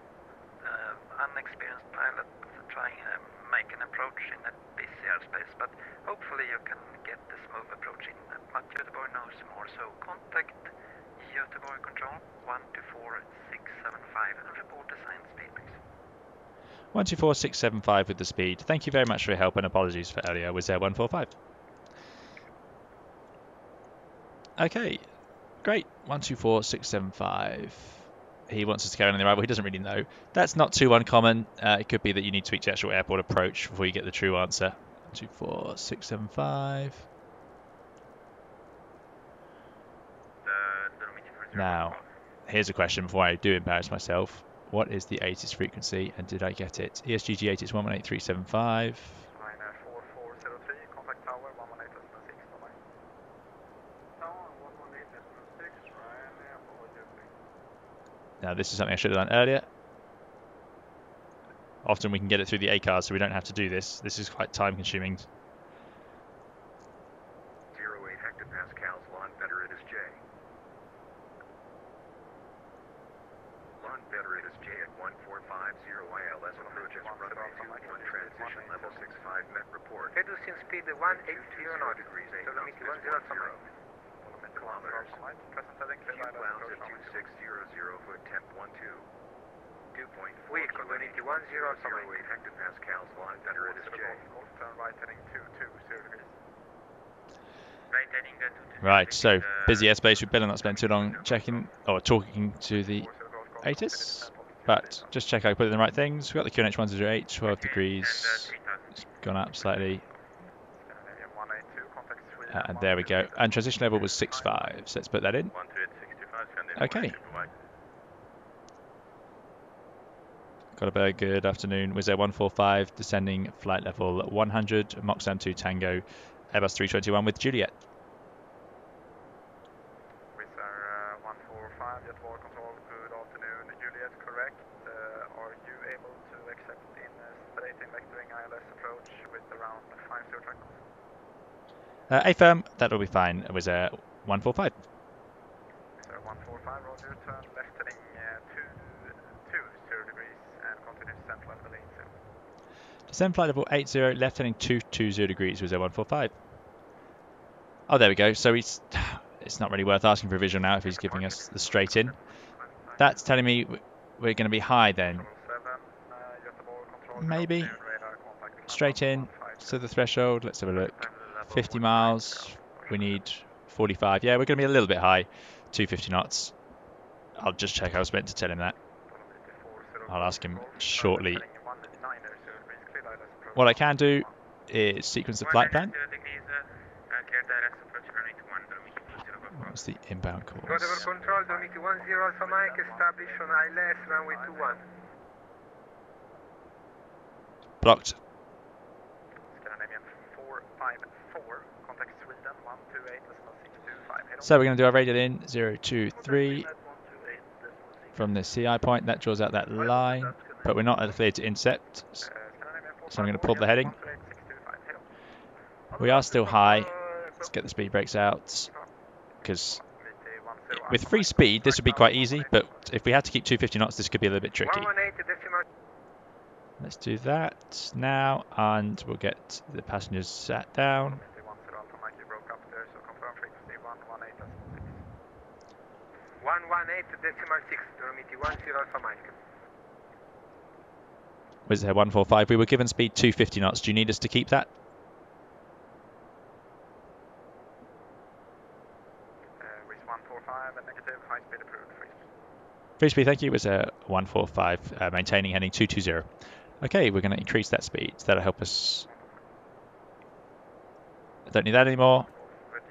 Speaker 3: unexperienced pilot trying to make an approach in a busy airspace, but hopefully you can get the smooth approach in. But Goteborg knows more, so contact Goteborg Control 124675 and report design speed, please.
Speaker 1: 124675 with the speed. Thank you very much for your help, and apologies for earlier. Wizz Air 145. Okay, great. 124675. He wants us to carry on the arrival. He doesn't really know. That's not too uncommon. It could be that you need to speak to the actual airport approach before you get the true answer. 124675. Now, here's a question before I do embarrass myself. What is the ATIS frequency, and did I get it? ESGG ATIS 118375.
Speaker 2: Ryanair 4403, contact tower 118.6, bye-bye. Tower 118.6, Ryanair, apologies.
Speaker 1: Now, this is something I should have done earlier. Often we can get it through the ACARS, so we don't have to do this. This is quite time consuming.
Speaker 5: 08 hectopascals, lawn Federatus J. Lawn Federatus J at 1450 ILS approaches runway 21 transition level 65 Met report.
Speaker 3: Reducing speed 180 knots.
Speaker 5: degrees 8
Speaker 3: So
Speaker 5: knots,
Speaker 3: limit 10 from
Speaker 5: kilometers.
Speaker 2: Present heading, clear
Speaker 5: Fuel
Speaker 2: ILS
Speaker 5: clouds
Speaker 2: approach
Speaker 5: at
Speaker 2: from
Speaker 5: 2600, foot temp 12. 2.4
Speaker 3: Wind continuity 10 from
Speaker 5: 08 hectopascals, lawn Federatus J.
Speaker 2: Golf turn right heading 220 degrees.
Speaker 3: Right heading
Speaker 1: Right, so busy airspace. We better not spend too long checking or talking to the ATIS, but just check I put in the right things. We've got the QNH 108, 12 degrees. It's gone up slightly.
Speaker 2: Scandinavian 182, contact Sweden.
Speaker 1: And there we go. And transition level was 6.5, so let's put that in.
Speaker 5: 12865,
Speaker 1: Okay. Goteborg, good afternoon. Wizz Air 145, descending flight level 100, Moxham 2 Tango, Airbus 321 with Juliet.
Speaker 2: Wizz Air 145, Goteborg Control, good afternoon. Juliet, correct. Are you able to accept in straight in vectoring ILS approach with around 50 track?
Speaker 1: A-firm, that'll be fine. Wizz Air 145.
Speaker 2: Wizz Air 145, roger, turn left heading 220 degrees and continue descent flight level 80.
Speaker 1: Descend flight level 80, left heading 220 degrees, Wizz Air 145. Oh, there we go. So it's not really worth asking for a visual now if he's giving us the straight in. That's telling me we're going to be high then. Maybe. Straight in to the threshold. Let's have a look. 50 miles. We need 45. Yeah, we're going to be a little bit high. 250 knots. I'll just check. I was meant to tell him that. I'll ask him shortly. What I can do is sequence the flight plan. What's the inbound course?
Speaker 3: Goteborg Control, Dominic 10 Alpha Mike, establish on ILS, runway 21.
Speaker 1: Blocked.
Speaker 2: Scandinavian 454, contact Sweden 128.625.
Speaker 1: So we're going to do our radial in 023 from the CI point. That draws out that line, but we're not cleared to intercept. So I'm going to pull the heading. We are still high. Let's get the speed brakes out, because with free speed this would be quite easy, but if we had to keep 250 knots this could be a little bit tricky. Let's do that now, and we'll get the passengers sat down.
Speaker 2: 118.6, Normity 10 Alpha Mike.
Speaker 1: Wizz Air 145. We were given speed 250 knots. Do you need us to keep that?
Speaker 2: Wizz 145 and negative, high speed approved, free speed.
Speaker 1: Free speed, thank you. Wizz Air 145, maintaining heading 220. Okay, we're going to increase that speed. That'll help us. I don't need that anymore.
Speaker 2: Reduce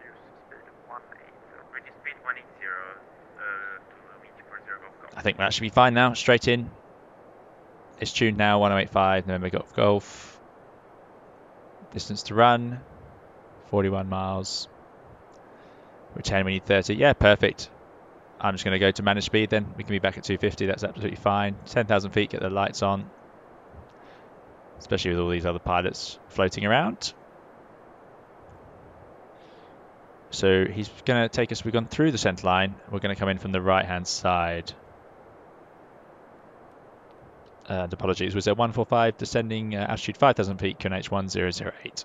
Speaker 2: speed 180.
Speaker 6: Reduce speed 180 to reach 40
Speaker 1: I think that should be fine now. Straight in. It's tuned now, 1085, November Golf. Distance to run, 41 miles. Return, we need 30. Yeah, perfect. I'm just going to go to manage speed then. We can be back at 250. That's absolutely fine. 10,000 feet, get the lights on. Especially with all these other pilots floating around. So he's going to take us, we've gone through the centre line. We're going to come in from the right-hand side. Apologies, was there 145 descending altitude 5,000 feet, QNH 1008.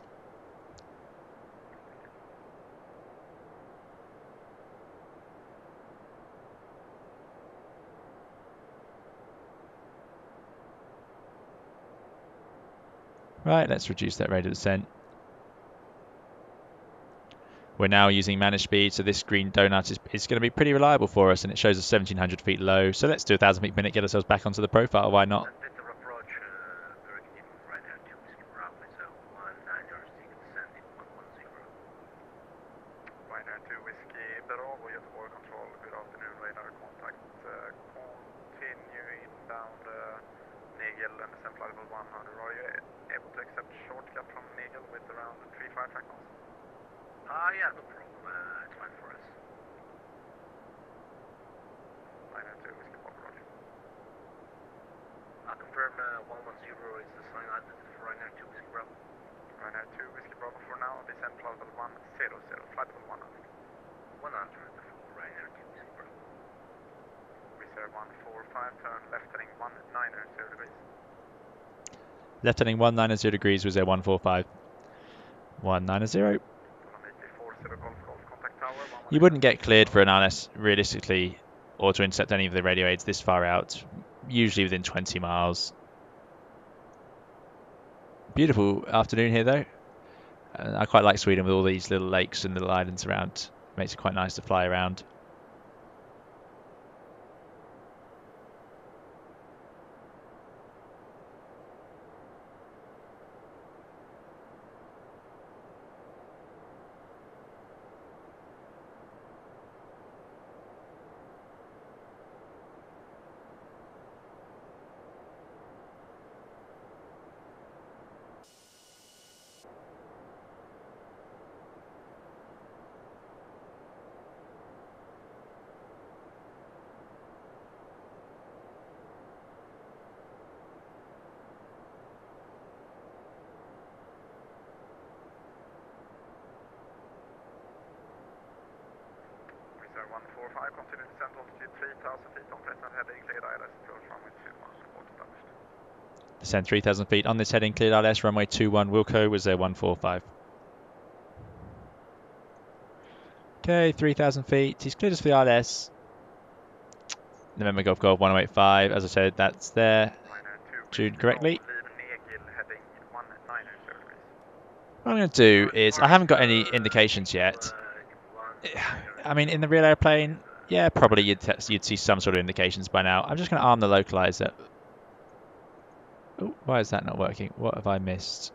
Speaker 1: Right, let's reduce that rate of descent. We're now using managed speed, so this green donut is going to be pretty reliable for us, and it shows us 1,700 feet low. So let's do 1,000 feet per minute, get ourselves back onto the profile. Why not?
Speaker 5: Better approach, directing right there to Whiskey Bravo, so 196 descending 110.
Speaker 2: Right there to Whiskey Bravo, Goteborg control, good afternoon, radar contact. Continue inbound Nigel and descent flight level 100. Are you able to accept shortcut from Nigel with around 35 track knots?
Speaker 5: Yeah, no problem. It's fine for us.
Speaker 2: Right there to Whiskey Bravo, roger.
Speaker 5: I'll confirm 110 is the sign out for right now to Whiskey Bravo.
Speaker 2: Right there to Whiskey Bravo for now, descent flight level 100, flight level 100.
Speaker 5: 100 for right now to Whiskey Bravo.
Speaker 2: Wizz Air 145, turn left heading 190 degrees.
Speaker 1: Left heading 190 degrees, was there 145. 190. You wouldn't get cleared for an ILS realistically, or to intercept any of the radio aids this far out, usually within 20 miles. Beautiful afternoon here though. I quite like Sweden with all these little lakes and little islands around. Makes it quite nice to fly around.
Speaker 2: Wizz Air 145, continue descent altitude 3,000 feet on present heading, cleared ILS approach runway 21, report established.
Speaker 1: Descend 3,000 feet on this heading, cleared ILS, runway 21, Wilco, was there 145. Okay, 3,000 feet, he's cleared us for the ILS. November Golf Golf 1085, as I said, that's there. Tuned correctly. What I'm going to do is, I haven't got any indications yet. I mean, in the real airplane, yeah, probably you'd see some sort of indications by now. I'm just going to arm the localizer. Oh, why is that not working? What have I missed?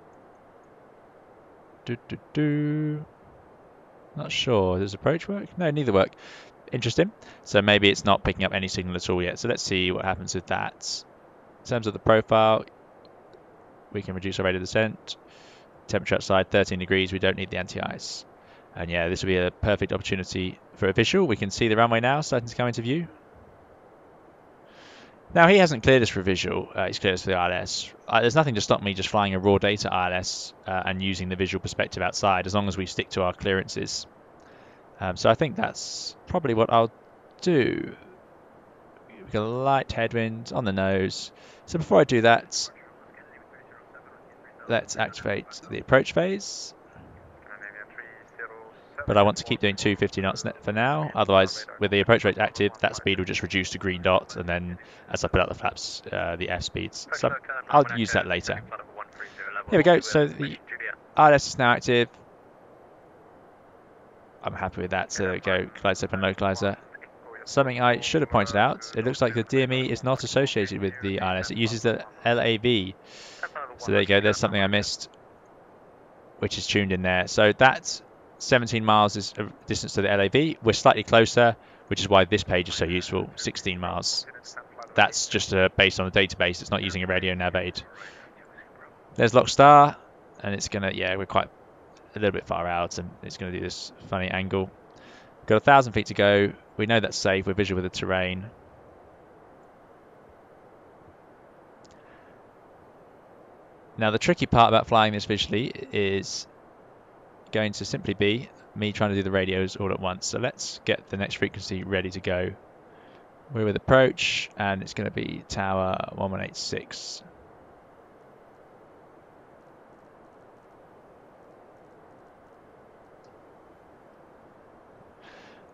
Speaker 1: Not sure. Does approach work? No, neither work. Interesting. So maybe it's not picking up any signal at all yet. So let's see what happens with that. In terms of the profile, we can reduce our rate of descent. Temperature outside 13 degrees. We don't need the anti-ice. And yeah, this will be a perfect opportunity for a visual. We can see the runway now starting to come into view. Now, he hasn't cleared us for a visual. He's cleared us for the ILS. There's nothing to stop me just flying a raw data ILS and using the visual perspective outside, as long as we stick to our clearances. So I think that's probably what I'll do. We've got a light headwind on the nose. So before I do that, let's activate the approach phase. but I want to keep doing 250 knots for now. Otherwise, with the approach rate active, that speed will just reduce to green dot, and then as I put out the flaps, the F speeds. So I'll use that later. Here we go. So the ILS is now active. I'm happy with that. So there we go. Glide slope and localizer. Something I should have pointed out, it looks like the DME is not associated with the ILS. It uses the LAV. So there you go. There's something I missed, which is tuned in there. So that's 17 miles is a distance to the LAV. We're slightly closer, which is why this page is so useful. 16 miles. That's just based on the database. It's not using a radio nav aid. There's Lock Star, and it's going to, yeah, we're quite a little bit far out, and it's going to do this funny angle. Got 1,000 feet to go. We know that's safe. We're visual with the terrain. Now, the tricky part about flying this visually is going to simply be me trying to do the radios all at once. So let's get the next frequency ready to go. We're with approach, and it's going to be tower 1186.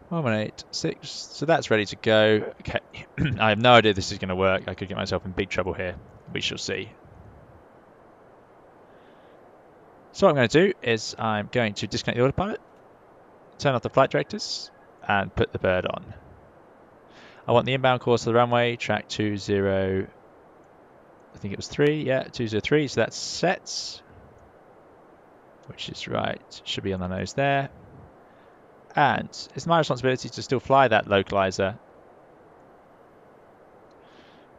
Speaker 1: So that's ready to go. Okay, I have no idea this is going to work. I could get myself in big trouble here. We shall see. So what I'm going to do is I'm going to disconnect the autopilot, turn off the flight directors, and put the bird on. I want the inbound course to the runway, track 20, I think it was 3, yeah, 203, so that's set, which is right, should be on the nose there. And it's my responsibility to still fly that localizer,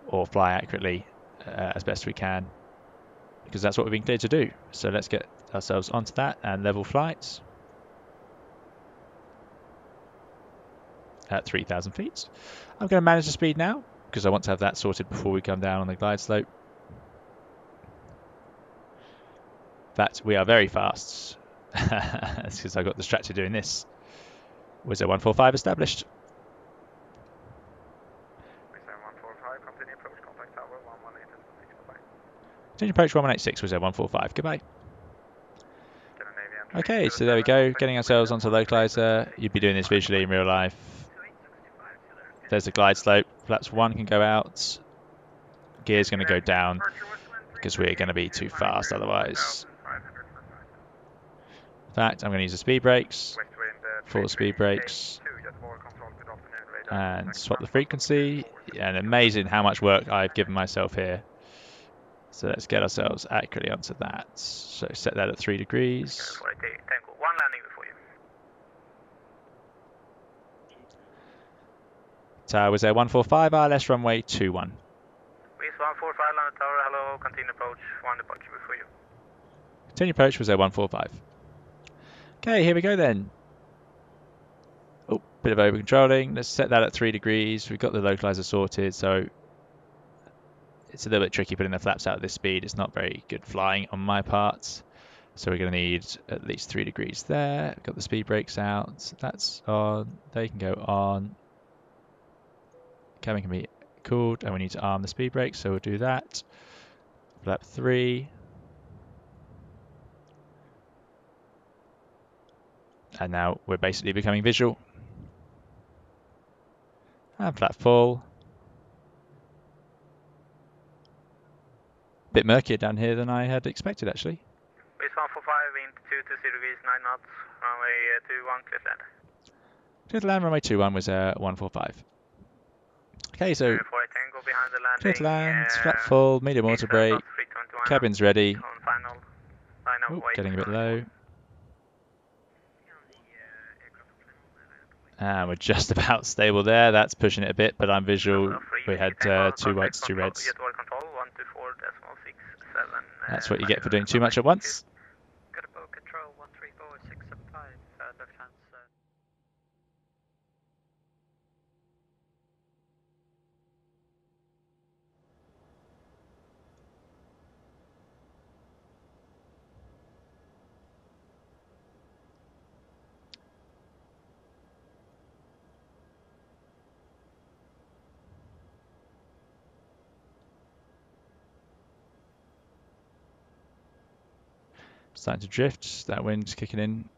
Speaker 1: or fly accurately as best we can, because that's what we've been cleared to do. So let's get ourselves onto that and level flights at 3,000 feet. I'm going to manage the speed now because I want to have that sorted before we come down on the glide slope. But we are very fast. That's because I got distracted doing this. Was there 145 established? Continue approach 1186, was there 145, goodbye. Okay, so there we go, getting ourselves onto localizer. You'd be doing this visually in real life. There's the glide slope, flaps 1 can go out. Gear's going to go down because we're going to be too fast otherwise. In fact, I'm going to use the speed brakes, full speed brakes, and swap the frequency. And amazing how much work I've given myself here. So let's get ourselves accurately onto that. So set that at 3 degrees.
Speaker 2: One landing before you.
Speaker 1: Tower was there 145, ILS runway 21.
Speaker 2: Breeze 145, land tower, hello, continue approach, 1 departure before you.
Speaker 1: Continue approach was there 145. Okay, here we go then. Oh, bit of over controlling. Let's set that at 3 degrees. We've got the localizer sorted, so it's a little bit tricky putting the flaps out at this speed. It's not very good flying on my part. So we're going to need at least 3 degrees there. Got the speed brakes out. That's on. They can go on. Cabin can be cooled, and we need to arm the speed brakes, so we'll do that. Flap 3. And now we're basically becoming visual. And flap full. Bit murkier down here than I had expected, actually.
Speaker 2: Breeze 145, wind 220 degrees, 9 knots, runway 21, clear to land.
Speaker 1: Clear to land, runway 21 was 145. Okay, so clear to land, flap full, medium auto brake, cabin's ready. Oh, getting a bit low. And we're just about stable there. That's pushing it a bit, but I'm visual. We had 2 whites, 2 reds. That's what you get for doing too much at once.
Speaker 3: Goteborg control 134675, left hand side.
Speaker 1: Starting to drift. That wind's kicking in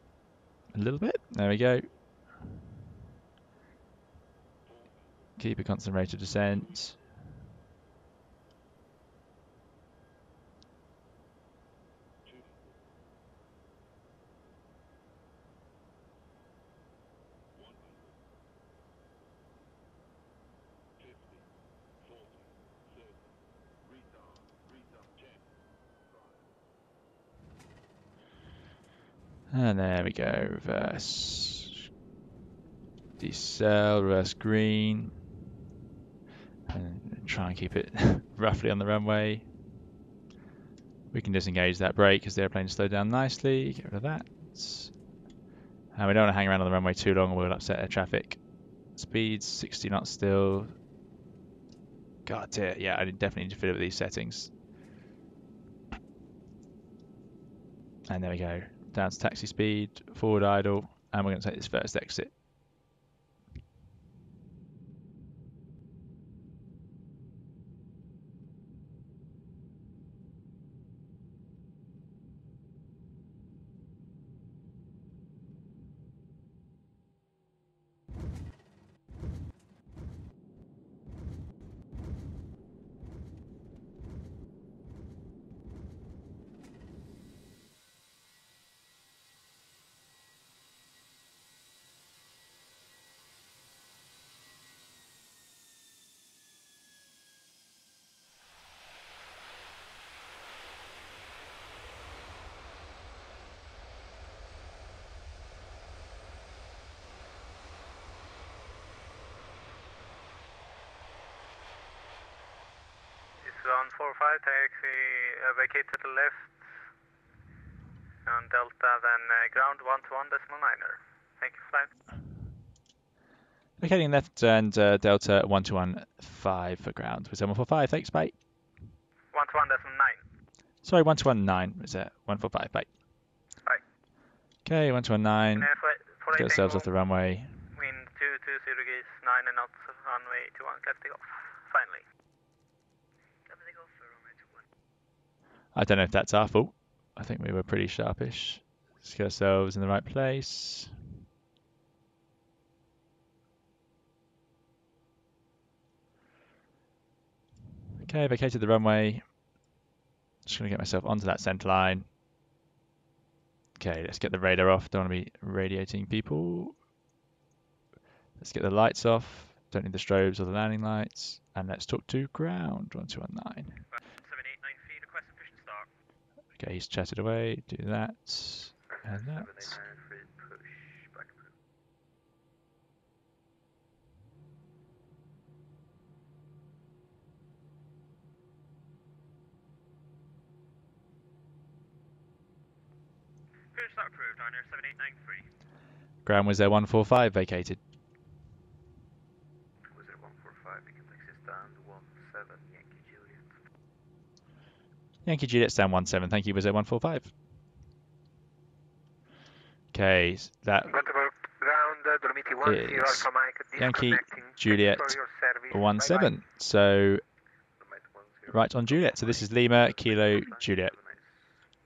Speaker 1: a little bit. There we go. Keep a constant rate of descent. And there we go, reverse decel, reverse green, and try and keep it roughly on the runway. We can disengage that brake because the airplane slowed down nicely, get rid of that. And we don't want to hang around on the runway too long or we'll upset air traffic. Speeds 60 knots still. God dear, yeah, I definitely need to fiddle with these settings. And there we go, down to taxi speed, forward idle, and we're going to take this first exit.
Speaker 2: It's 145, taxi vacate to the left, and Delta then ground 121.9er. Thank you, flight.
Speaker 1: Vacating left and Delta 1215 for ground. Was 145, thanks, bye.
Speaker 2: 121.9.
Speaker 1: Sorry, 1219, was it? 145, bye.
Speaker 2: Bye.
Speaker 1: Okay, 1219,
Speaker 2: For
Speaker 1: get ourselves off the runway.
Speaker 2: Wind 220 degrees, 9 knots, runway 21, left take off. Finally.
Speaker 1: I don't know if that's our fault. I think we were pretty sharpish. Let's get ourselves in the right place. Okay, vacated the runway. Just going to get myself onto that centre line. Okay, let's get the radar off. Don't want to be radiating people. Let's get the lights off. Don't need the strobes or the landing lights. And let's talk to ground, 1219.
Speaker 6: 789 feet, request sufficient start.
Speaker 1: Okay, he's chatted away. Do that. And that.
Speaker 6: Cruise start approved, Ryanair 7893.
Speaker 1: Ground was there 145 vacated.
Speaker 5: Was there 145? We can taxi stand 17 Yankee Juliet.
Speaker 1: Yankee Juliet stand 17. Thank you. Was there 145? Okay, that
Speaker 2: Goteborg, ground Dolomiti 10
Speaker 1: is
Speaker 2: Alpha Mike,
Speaker 1: Yankee
Speaker 2: disconnecting.
Speaker 1: Juliet
Speaker 2: Thanks for your service.
Speaker 1: 17. So right on Juliet. So this is Lima Kilo Juliet.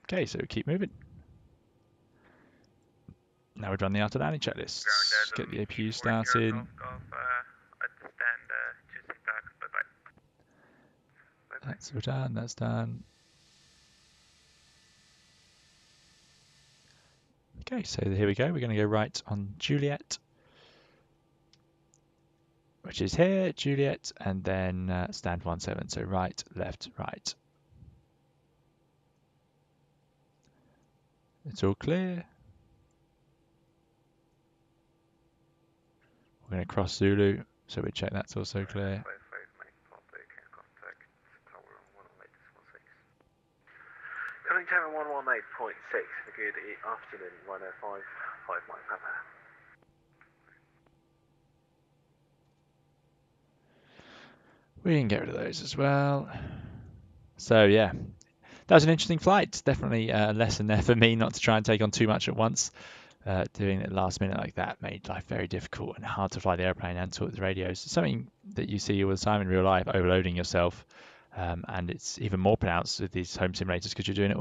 Speaker 1: Okay, so keep moving. Now we've done the outer landing checklist. Get the APU started. That's all done. That's done. Okay, so here we go. We're going to go right on Juliet, which is here, Juliet, and then stand 17. So right, left, right. It's all clear. We're going to cross Zulu, so we check that's also clear.
Speaker 2: Current time 118.6 for good afternoon, 105, 5 Mike Papa.
Speaker 1: We can get rid of those as well. So yeah, that was an interesting flight. Definitely a lesson there for me not to try and take on too much at once. Doing it last minute like that made life very difficult and hard to fly the airplane and talk to the radios. It's something that you see all the time in real life, overloading yourself. And it's even more pronounced with these home simulators because you're doing it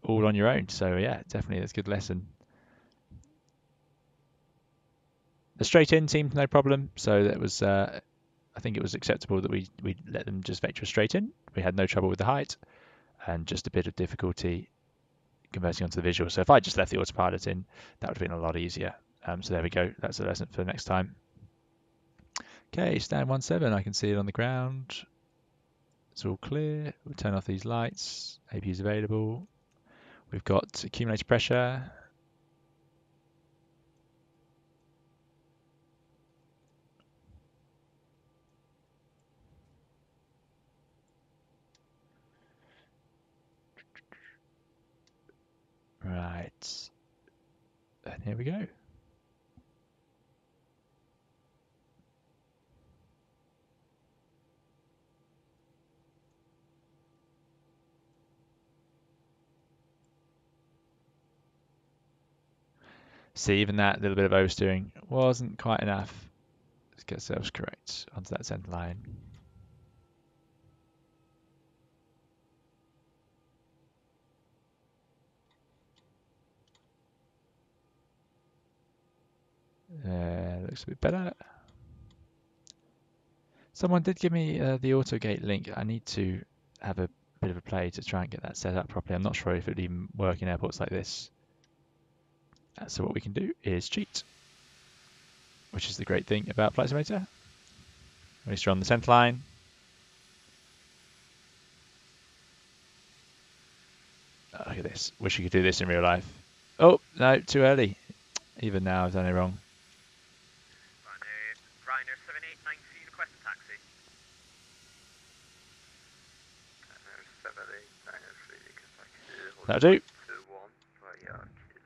Speaker 1: all on your own. So yeah, definitely that's a good lesson. The straight in seemed no problem, so that was I think it was acceptable that we let them just vector straight in. We had no trouble with the height, and just a bit of difficulty converting onto the visual. So if I just left the autopilot in, that would have been a lot easier. So there we go. That's a lesson for next time. Okay, stand 17. I can see it on the ground. It's all clear. We'll turn off these lights. APU is available. We've got accumulated pressure. Right. And here we go. See, even that little bit of oversteering wasn't quite enough. Let's get ourselves correct onto that centre line. Looks a bit better. Someone did give me the AutoGate link. I need to have a bit of a play to try and get that set up properly. I'm not sure if it would even work in airports like this. So what we can do is cheat, which is the great thing about Flight Simulator. At least you're on the centre line. Oh, look at this. Wish you could do this in real life. Oh, no, too early. Even now I've done it wrong.
Speaker 6: Ryanair 7893, request a taxi.
Speaker 1: That'll do.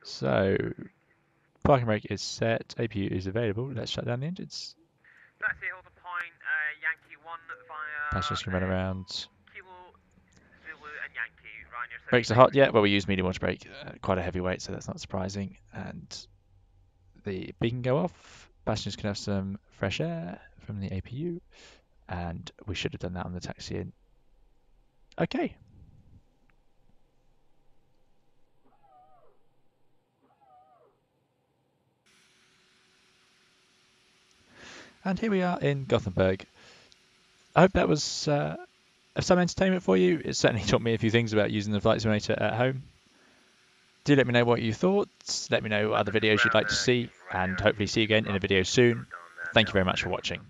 Speaker 1: So, parking brake is set, APU is available. Let's shut down the engines.
Speaker 6: Taxi, hold a point, Yankee 1 via...
Speaker 1: Passengers can run around.
Speaker 6: Kilo, Zulu and Yankee, Ryanair
Speaker 1: Brakes are hot, yeah, well we use medium water brake, quite a heavy weight, so that's not surprising. And the beacon go off, passengers can have some fresh air from the APU, and we should have done that on the taxi in. Okay. And here we are in Gothenburg. I hope that was of some entertainment for you. It certainly taught me a few things about using the Flight Simulator at home. Do let me know what you thought. Let me know what other videos you'd like to see, and hopefully see you again in a video soon. Thank you very much for watching.